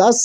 10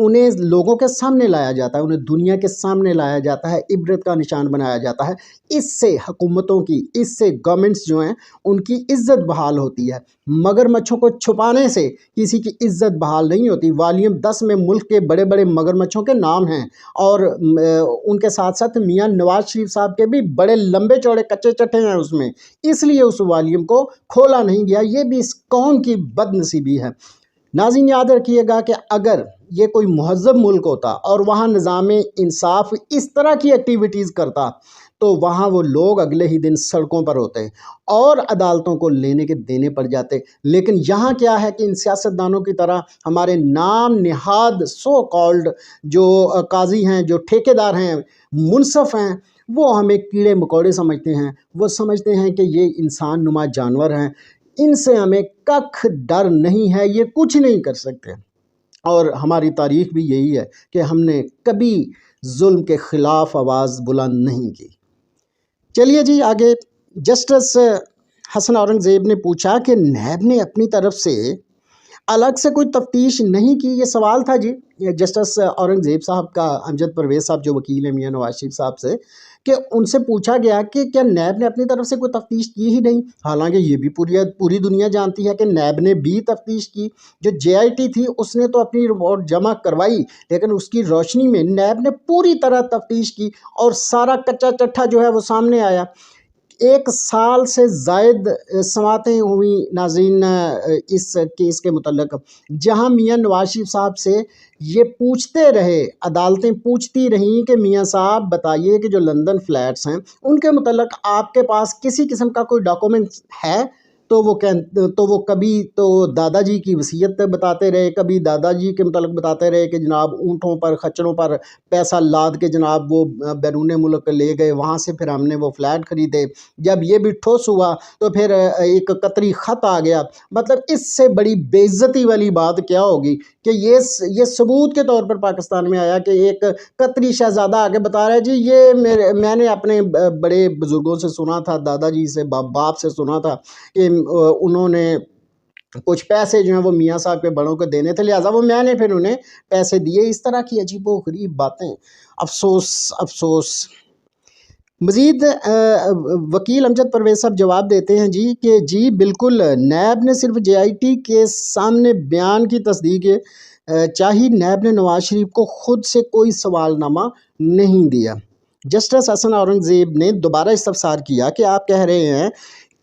انہیں لوگوں کے سامنے لایا جاتا ہے، انہیں دنیا کے سامنے لایا جاتا ہے، عبرت کا نشان بنایا جاتا ہے۔ اس سے حکومتوں کی، اس سے گورنمنٹس جو ہیں ان کی عزت بحال ہوتی ہے۔ مگرمچھوں کو چھپانے سے کسی کی عزت بحال نہیں ہوتی۔ والیوم 10 میں ملک کے بڑے بڑے مگرمچھوں کے نام ہیں، اور ان کے ساتھ ساتھ میاں نواز شریف صاحب کے بھی بڑے لمبے چوڑے کچے چٹھے ہیں اس میں، اس لیے اس والیوم کو کھولا نہیں گیا۔ یہ بھی اس قوم کی بد نصیبی ہے۔ ناظرین یاد رکھیے گا کہ اگر یہ کوئی مہذب ملک ہوتا اور وہاں نظام انصاف اس طرح کی ایکٹیویٹیز کرتا تو وہاں وہ لوگ اگلے ہی دن سڑکوں پر ہوتے اور عدالتوں کو لینے کے دینے پڑ جاتے۔ لیکن یہاں کیا ہے کہ ان سیاستدانوں کی طرح ہمارے نام نہاد سو کالڈ جو قاضی ہیں، جو ٹھیکیدار ہیں، منصف ہیں، وہ ہمیں کیڑے مکوڑے سمجھتے ہیں۔ وہ سمجھتے ہیں کہ یہ انسان نما جانور ہیں، ان سے ہمیں ککھ ڈر نہیں ہے، یہ کچھ نہیں کر سکتے۔ اور ہماری تاریخ بھی یہی ہے کہ ہم نے کبھی ظلم کے خلاف آواز بلند نہیں کی۔ چلیے جی آگے، جسٹس حسن اورنگزیب نے پوچھا کہ نیب نے اپنی طرف سے الگ سے کوئی تفتیش نہیں کی۔ یہ سوال تھا جی جسٹس اورنگزیب صاحب کا امجد پرویز صاحب جو وکیل ہیں میاں نواز شریف صاحب سے، کہ ان سے پوچھا گیا کہ کیا نیب نے اپنی طرف سے کوئی تفتیش کی ہی نہیں؟ حالانکہ یہ بھی پوری دنیا جانتی ہے کہ نیب نے بھی تفتیش کی۔ جو JIT تھی اس نے تو اپنی رپورٹ جمع کروائی، لیکن اس کی روشنی میں نیب نے پوری طرح تفتیش کی اور سارا کچا چٹھا جو ہے وہ سامنے آیا۔ 1 سال سے زائد سماعتیں ہوئیں ناظرین اس کیس کے متعلق، جہاں میاں نواز شریف صاحب سے یہ پوچھتے رہے، عدالتیں پوچھتی رہیں کہ میاں صاحب بتائیے کہ جو لندن فلیٹس ہیں ان کے متعلق آپ کے پاس کسی قسم کا کوئی ڈاکومنٹ ہے؟ تو وہ کبھی تو دادا جی کی وصیت بتاتے رہے، کبھی دادا جی کے متعلق بتاتے رہے کہ جناب اونٹوں پر خچروں پر پیسہ لاد کے جناب وہ بیرون ملک لے گئے، وہاں سے پھر ہم نے وہ فلیٹ خریدے۔ جب یہ بھی ٹھوس ہوا تو پھر ایک قطری خط آ گیا۔ مطلب اس سے بڑی بے عزتی والی بات کیا ہوگی کہ یہ ثبوت کے طور پر پاکستان میں آیا کہ ایک قطری شہزادہ آگے بتا رہا ہے جی یہ میں نے اپنے بڑے بزرگوں سے سنا تھا، دادا جی سے، باپ سے سنا تھا کہ انہوں نے کچھ پیسے جو ہیں وہ میاں صاحب کے بڑوں کو دینے تھے، لہٰذا وہ میں نے پھر انہیں پیسے دیے۔ اس طرح کی عجیب و غریب باتیں، افسوس۔ مزید وکیل امجد پرویز صاحب جواب دیتے ہیں جی کہ جی بالکل، نیب نے صرف JIT کے سامنے بیان کی تصدیق چاہی، نیب نے نواز شریف کو خود سے کوئی سوال نامہ نہیں دیا۔ جسٹس حسن اورنگزیب نے دوبارہ استفسار کیا کہ آپ کہہ رہے ہیں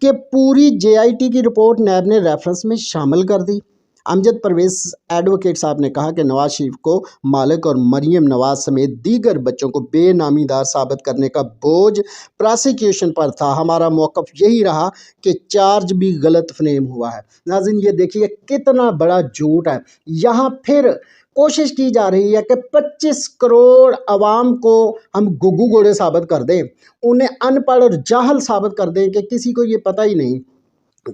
کہ پوری JIT کی رپورٹ نیب نے ریفرنس میں شامل کر دی۔ امجد پرویز ایڈوکیٹ صاحب نے کہا کہ نواز شریف کو مالک اور مریم نواز سمیت دیگر بچوں کو بے نامی دار ثابت کرنے کا بوجھ پراسیکیوشن پر تھا۔ ہمارا موقف یہی رہا کہ چارج بھی غلط فریم ہوا ہے۔ ناظرین یہ دیکھیے کتنا بڑا جھوٹ ہے۔ یہاں پھر کوشش کی جا رہی ہے کہ 25 کروڑ عوام کو ہم گگو گھوڑے ثابت کر دیں، انہیں ان پڑھ اور جاہل ثابت کر دیں کہ کسی کو یہ پتہ ہی نہیں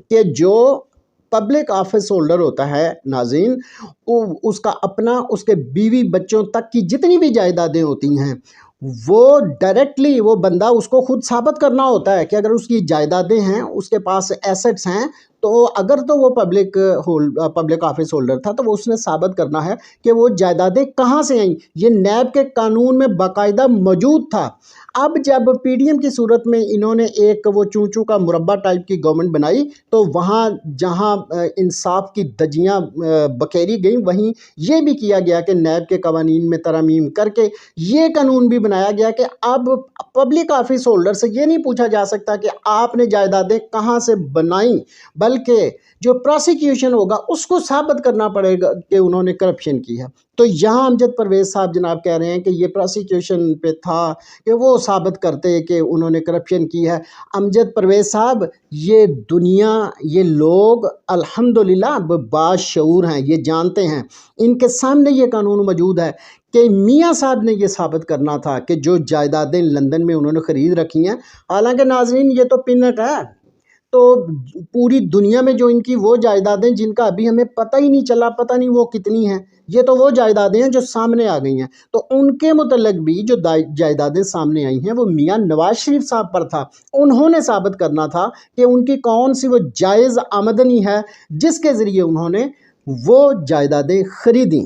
کہ جو پبلک آفس ہولڈر ہوتا ہے ناظرین، اس کا اپنا، اس کے بیوی بچوں تک کی جتنی بھی جائیدادیں ہوتی ہیں وہ ڈائریکٹلی وہ بندہ اس کو خود ثابت کرنا ہوتا ہے کہ اگر اس کی جائیدادیں ہیں، اس کے پاس ایسٹس ہیں، تو اگر تو وہ پبلک آفس ہولڈر تھا تو وہ اس نے ثابت کرنا ہے کہ وہ جائیدادیں کہاں سے آئیں۔ یہ نیب کے قانون میں باقاعدہ موجود تھا۔ اب جب PDM کی صورت میں انہوں نے ایک وہ چونچو کا مربع ٹائپ کی گورنمنٹ بنائی تو وہاں جہاں انصاف کی دجیاں بکھیری گئیں، وہیں یہ بھی کیا گیا کہ نیب کے قوانین میں ترامیم کر کے یہ قانون بھی بنایا گیا کہ اب پبلک آفس ہولڈر سے یہ نہیں پوچھا جا سکتا کہ آپ نے جائیدادیں کہاں سے بنائیں، بلکہ جو پراسیکیوشن ہوگا اس کو ثابت کرنا پڑے گا کہ انہوں نے کرپشن کی ہے۔ تو یہاں امجد پرویز صاحب جناب کہہ رہے ہیں کہ یہ پراسیکیوشن پہ تھا کہ وہ ثابت کرتے کہ انہوں نے کرپشن کی ہے۔ امجد پرویز صاحب، یہ دنیا، یہ لوگ الحمدللہ باشعور ہیں، یہ جانتے ہیں، ان کے سامنے یہ قانون موجود ہے کہ میاں صاحب نے یہ ثابت کرنا تھا کہ جو جائیدادیں لندن میں انہوں نے خرید رکھی ہیں، حالانکہ ناظرین یہ تو پنٹ ہے، تو پوری دنیا میں جو ان کی وہ جائیدادیں جن کا ابھی ہمیں پتہ ہی نہیں چلا، پتہ نہیں وہ کتنی ہیں، یہ تو وہ جائیدادیں ہیں جو سامنے آ گئی ہیں۔ تو ان کے متعلق بھی جو جائیدادیں سامنے آئی ہیں وہ میاں نواز شریف صاحب پر تھا۔ انہوں نے ثابت کرنا تھا کہ ان کی کون سی وہ جائز آمدنی ہے جس کے ذریعے انہوں نے وہ جائیدادیں خریدیں۔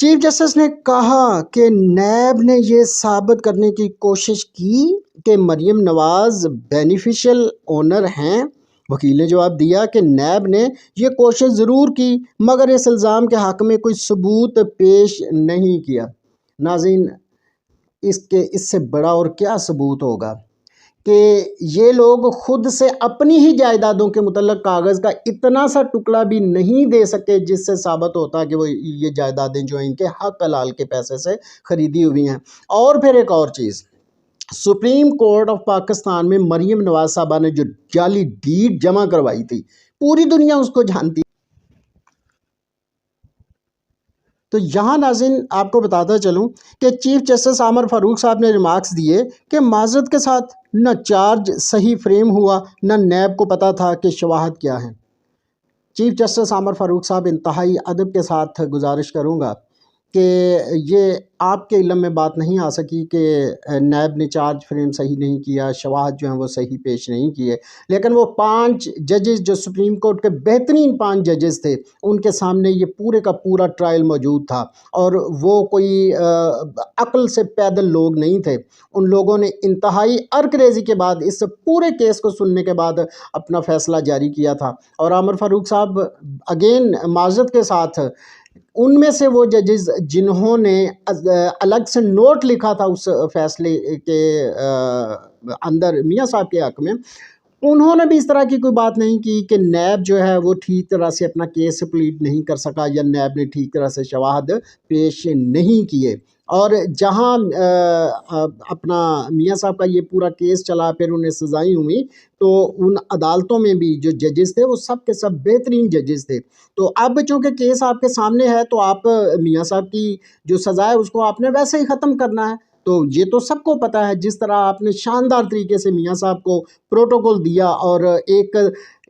چیف جسٹس نے کہا کہ نیب نے یہ ثابت کرنے کی کوشش کی کہ مریم نواز بینیفیشل اونر ہیں۔ وکیل نے جواب دیا کہ نیب نے یہ کوشش ضرور کی مگر اس الزام کے حق میں کوئی ثبوت پیش نہیں کیا۔ ناظرین، اس سے بڑا اور کیا ثبوت ہوگا کہ یہ لوگ خود سے اپنی ہی جائیدادوں کے متعلق کاغذ کا اتنا سا ٹکڑا بھی نہیں دے سکے جس سے ثابت ہوتا کہ وہ یہ جائیدادیں جو ہیں ان کے حق حلال کے پیسے سے خریدی ہوئی ہیں۔ اور پھر ایک اور چیز، سپریم کورٹ آف پاکستان میں مریم نواز صاحبہ نے جو جعلی ڈیڈ جمع کروائی تھی، پوری دنیا اس کو جانتی۔ تو یہاں ناظرین آپ کو بتاتا چلوں کہ چیف جسٹس عامر فاروق صاحب نے ریمارکس دیے کہ معذرت کے ساتھ نہ چارج صحیح فریم ہوا، نہ نیب کو پتہ تھا کہ شواہد کیا ہیں۔ چیف جسٹس عامر فاروق صاحب، انتہائی ادب کے ساتھ گزارش کروں گا کہ یہ آپ کے علم میں بات نہیں آ سکی کہ نیب نے چارج فریم صحیح نہیں کیا، شواہد جو ہیں وہ صحیح پیش نہیں کیے، لیکن وہ 5 ججز جو سپریم کورٹ کے بہترین 5 ججز تھے، ان کے سامنے یہ پورے کا پورا ٹرائل موجود تھا، اور وہ کوئی عقل سے پیدل لوگ نہیں تھے۔ ان لوگوں نے انتہائی ارکریزی کے بعد اس پورے کیس کو سننے کے بعد اپنا فیصلہ جاری کیا تھا۔ اور عامر فاروق صاحب اگین معذرت کے ساتھ ان میں سے وہ ججز جنہوں نے الگ سے نوٹ لکھا تھا اس فیصلے کے اندر میاں صاحب کے حق میں، انہوں نے بھی اس طرح کی کوئی بات نہیں کی کہ نیب جو ہے وہ ٹھیک طرح سے اپنا کیس پلیٹ نہیں کر سکا یا نیب نے ٹھیک طرح سے شواہد پیش نہیں کیے۔ اور جہاں اپنا میاں صاحب کا یہ پورا کیس چلا، پھر انہیں سزائیں ہوئی، تو ان عدالتوں میں بھی جو ججز تھے وہ سب کے سب بہترین ججز تھے۔ تو اب چونکہ کیس آپ کے سامنے ہے تو آپ میاں صاحب کی جو سزا ہے اس کو آپ نے ویسے ہی ختم کرنا ہے۔ تو یہ تو سب کو پتہ ہے، جس طرح آپ نے شاندار طریقے سے میاں صاحب کو پروٹوکول دیا اور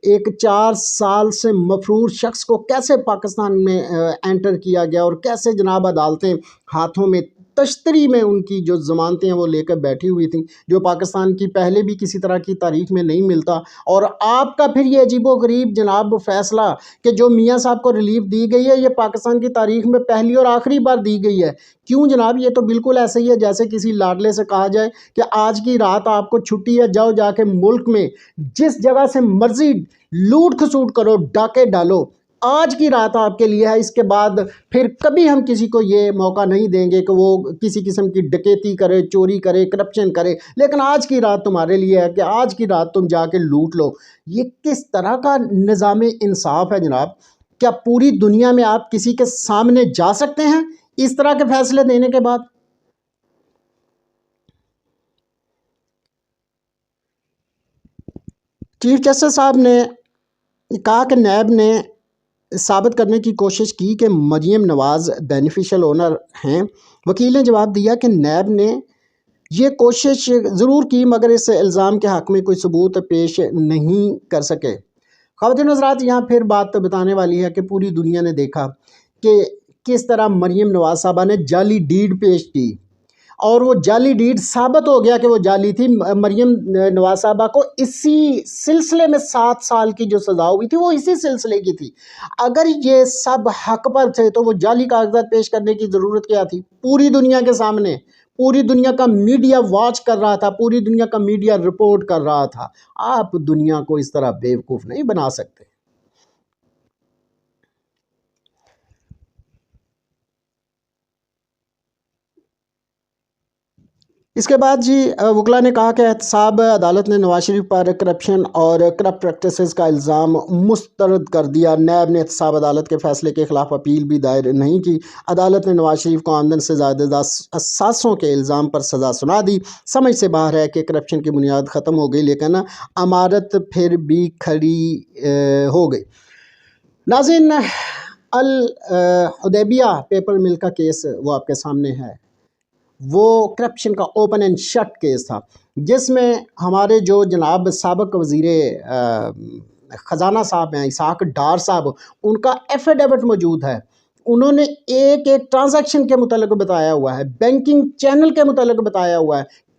ایک 4 سال سے مفرور شخص کو کیسے پاکستان میں انٹر کیا گیا، اور کیسے جناب عدالتیں ہاتھوں میں تشتری میں ان کی جو ضمانتیں ہیں وہ لے کر بیٹھی ہوئی تھیں، جو پاکستان کی پہلے بھی کسی طرح کی تاریخ میں نہیں ملتا۔ اور آپ کا پھر یہ عجیب و غریب جناب فیصلہ کہ جو میاں صاحب کو ریلیف دی گئی ہے، یہ پاکستان کی تاریخ میں پہلی اور آخری بار دی گئی ہے۔ کیوں جناب؟ یہ تو بالکل ایسے ہی ہے جیسے کسی لاڈلے سے کہا جائے کہ آج کی رات آپ کو چھٹی ہے، جاؤ جا کے ملک میں جس جگہ سے مرضی لوٹ کھسوٹ کرو، ڈاکے ڈالو، آج کی رات آپ کے لیے ہے، اس کے بعد پھر کبھی ہم کسی کو یہ موقع نہیں دیں گے کہ وہ کسی قسم کی ڈکیتی کرے، چوری کرے، کرپشن کرے، لیکن آج کی رات تمہارے لیے ہے کہ آج کی رات تم جا کے لوٹ لو۔ یہ کس طرح کا نظام انصاف ہے جناب؟ کیا پوری دنیا میں آپ کسی کے سامنے جا سکتے ہیں اس طرح کے فیصلے دینے کے بعد؟ چیف جسٹس صاحب نے کہا کہ نیب نے ثابت کرنے کی کوشش کی کہ مریم نواز بینیفیشل اونر ہیں۔ وکیل نے جواب دیا کہ نیب نے یہ کوشش ضرور کی مگر اس الزام کے حق میں کوئی ثبوت پیش نہیں کر سکے۔ خواتین و حضرات، یہاں پھر بات بتانے والی ہے کہ پوری دنیا نے دیکھا کہ کس طرح مریم نواز صاحبہ نے جعلی ڈیڈ پیش کی، اور وہ جعلی ڈیڈ ثابت ہو گیا کہ وہ جعلی تھی۔ مریم نواز صاحبہ کو اسی سلسلے میں 7 سال کی جو سزا ہوئی تھی وہ اسی سلسلے کی تھی۔ اگر یہ سب حق پر تھے تو وہ جعلی کاغذات پیش کرنے کی ضرورت کیا تھی؟ پوری دنیا کے سامنے پوری دنیا کا میڈیا واچ کر رہا تھا، پوری دنیا کا میڈیا رپورٹ کر رہا تھا۔ آپ دنیا کو اس طرح بیوقوف نہیں بنا سکتے۔ اس کے بعد جی وکلا نے کہا کہ احتساب عدالت نے نواز شریف پر کرپشن اور کرپٹ پریکٹسز کا الزام مسترد کر دیا۔ نیب نے احتساب عدالت کے فیصلے کے خلاف اپیل بھی دائر نہیں کی۔ عدالت نے نواز شریف کو آمدن سے زائدہ اثاثوں کے الزام پر سزا سنا دی۔ سمجھ سے باہر ہے کہ کرپشن کی بنیاد ختم ہو گئی لیکن عمارت پھر بھی کھڑی ہو گئی۔ ناظرین، الحدیبیہ پیپر مل کا کیس وہ آپ کے سامنے ہے، وہ کرپشن کا اوپن اینڈ شٹ کیس تھا، جس میں ہمارے جو جناب سابق وزیر خزانہ صاحب ہیں اسحاق ڈار صاحب، ان کا ایفیڈیوٹ موجود ہے۔ انہوں نے ایک ٹرانزیکشن کے متعلق بتایا ہوا ہے، بینکنگ چینل کے متعلق بتایا ہوا ہے،